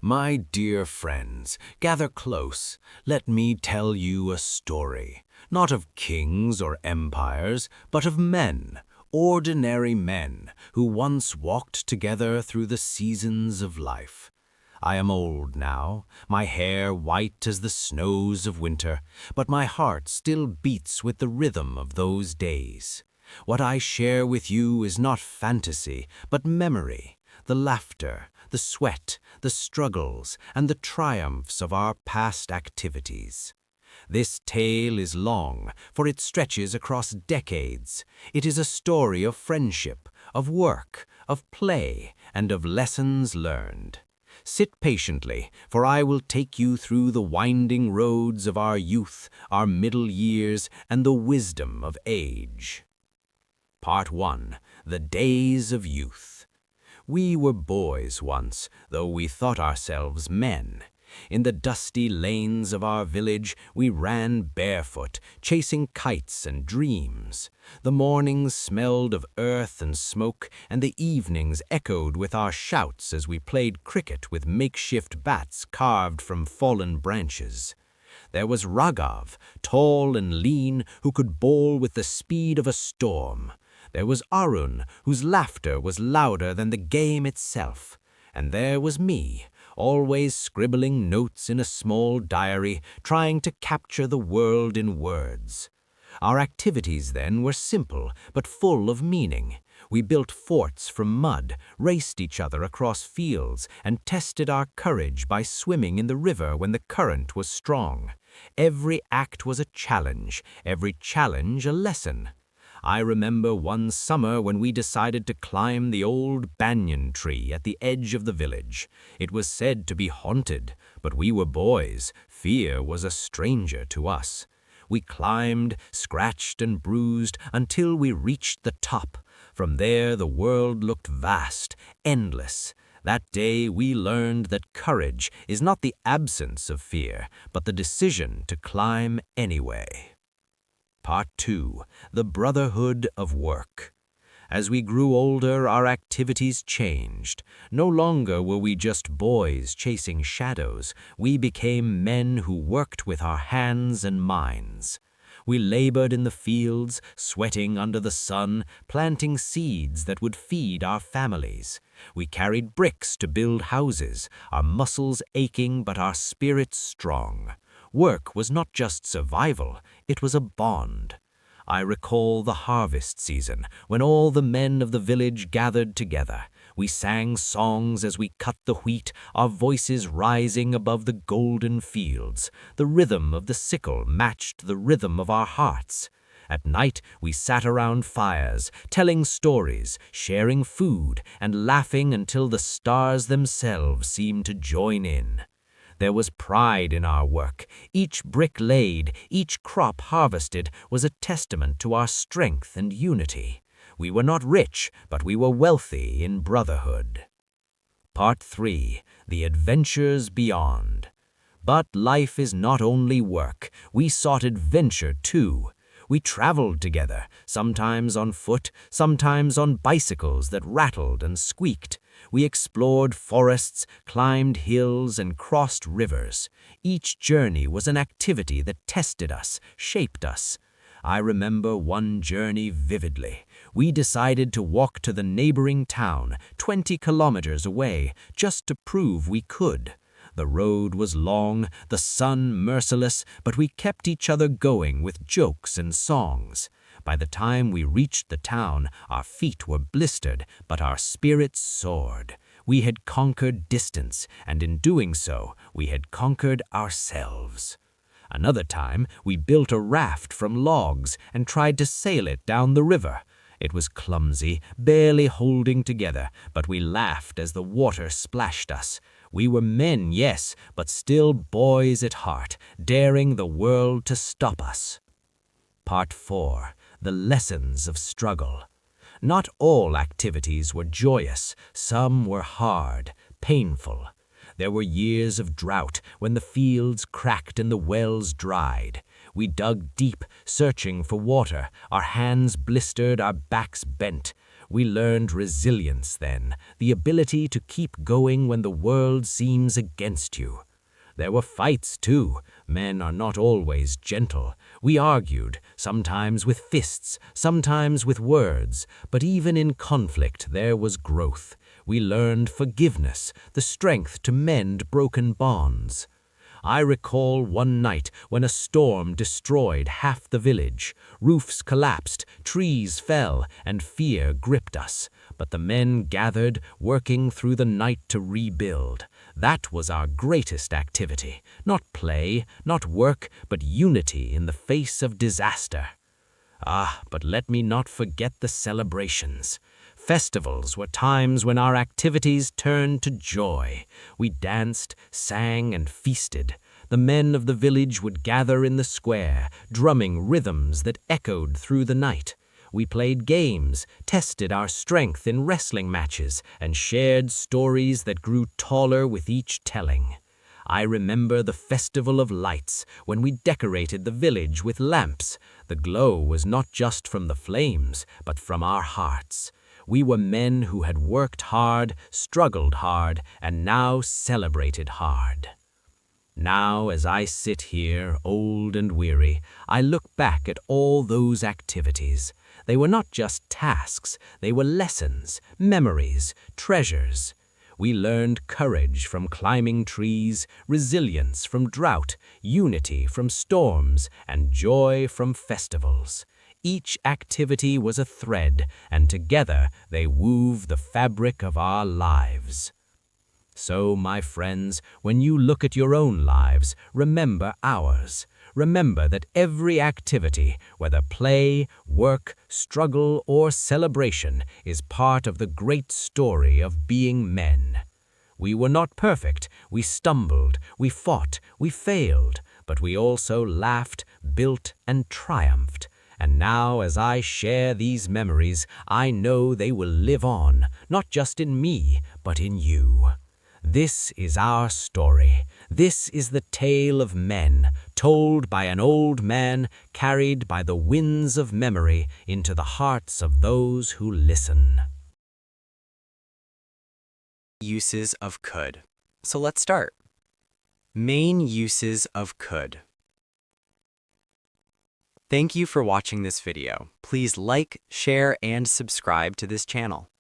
My dear friends, gather close. Let me tell you a story, not of kings or empires, but of men, ordinary men, who once walked together through the seasons of life. I am old now, my hair white as the snows of winter, but my heart still beats with the rhythm of those days. What I share with you is not fantasy, but memory, the laughter, the sweat, the struggles, and the triumphs of our past activities. This tale is long, for it stretches across decades. It is a story of friendship, of work, of play, and of lessons learned. Sit patiently, for I will take you through the winding roads of our youth, our middle years, and the wisdom of age. Part 1. The Days of Youth. We were boys once, though we thought ourselves men. In the dusty lanes of our village, we ran barefoot, chasing kites and dreams. The mornings smelled of earth and smoke, and the evenings echoed with our shouts as we played cricket with makeshift bats carved from fallen branches. There was Raghav, tall and lean, who could bowl with the speed of a storm. There was Arun, whose laughter was louder than the game itself. And there was me, always scribbling notes in a small diary, trying to capture the world in words. Our activities then were simple, but full of meaning. We built forts from mud, raced each other across fields, and tested our courage by swimming in the river when the current was strong. Every act was a challenge, every challenge a lesson. I remember one summer when we decided to climb the old banyan tree at the edge of the village. It was said to be haunted, but we were boys. Fear was a stranger to us. We climbed, scratched and bruised until we reached the top. From there the world looked vast, endless. That day we learned that courage is not the absence of fear, but the decision to climb anyway. Part 2. The Brotherhood of Work. As we grew older, our activities changed. No longer were we just boys chasing shadows. We became men who worked with our hands and minds. We labored in the fields, sweating under the sun, planting seeds that would feed our families. We carried bricks to build houses, our muscles aching but our spirits strong. Work was not just survival, it was a bond. I recall the harvest season, when all the men of the village gathered together. We sang songs as we cut the wheat, our voices rising above the golden fields. The rhythm of the sickle matched the rhythm of our hearts. At night, we sat around fires, telling stories, sharing food, and laughing until the stars themselves seemed to join in. There was pride in our work. Each brick laid, each crop harvested was a testament to our strength and unity. We were not rich, but we were wealthy in brotherhood. Part 3. The Adventures Beyond. But life is not only work. We sought adventure too. We traveled together, sometimes on foot, sometimes on bicycles that rattled and squeaked. We explored forests, climbed hills, and crossed rivers. Each journey was an activity that tested us, shaped us. I remember one journey vividly. We decided to walk to the neighboring town, 20 kilometers away, just to prove we could. The road was long, the sun merciless, but we kept each other going with jokes and songs. By the time we reached the town, our feet were blistered, but our spirits soared. We had conquered distance, and in doing so, we had conquered ourselves. Another time, we built a raft from logs and tried to sail it down the river. It was clumsy, barely holding together, but we laughed as the water splashed us. We were men, yes, but still boys at heart, daring the world to stop us. Part 4. The Lessons of Struggle. Not all activities were joyous. Some were hard, painful. There were years of drought when the fields cracked and the wells dried. We dug deep, searching for water. Our hands blistered, our backs bent. We learned resilience then, the ability to keep going when the world seems against you. There were fights, too. Men are not always gentle. We argued, sometimes with fists, sometimes with words, but even in conflict there was growth. We learned forgiveness, the strength to mend broken bonds. I recall one night when a storm destroyed half the village. Roofs collapsed, trees fell, and fear gripped us. But the men gathered, working through the night to rebuild. That was our greatest activity. Not play, not work, but unity in the face of disaster. But let me not forget the celebrations. Festivals were times when our activities turned to joy. We danced, sang, and feasted. The men of the village would gather in the square, drumming rhythms that echoed through the night. We played games, tested our strength in wrestling matches, and shared stories that grew taller with each telling. I remember the Festival of Lights, when we decorated the village with lamps. The glow was not just from the flames, but from our hearts. We were men who had worked hard, struggled hard, and now celebrated hard. Now, as I sit here, old and weary, I look back at all those activities. They were not just tasks, they were lessons, memories, treasures. We learned courage from climbing trees, resilience from drought, unity from storms, and joy from festivals. Each activity was a thread, and together they wove the fabric of our lives. So, my friends, when you look at your own lives, remember ours. Remember that every activity, whether play, work, struggle, or celebration, is part of the great story of being men. We were not perfect, we stumbled, we fought, we failed, but we also laughed, built, and triumphed. And now, as I share these memories, I know they will live on, not just in me, but in you. This is our story. This is the tale of men, told by an old man, carried by the winds of memory into the hearts of those who listen. Uses of could. So let's start. Main uses of could. Thank you for watching this video. Please like, share, and subscribe to this channel.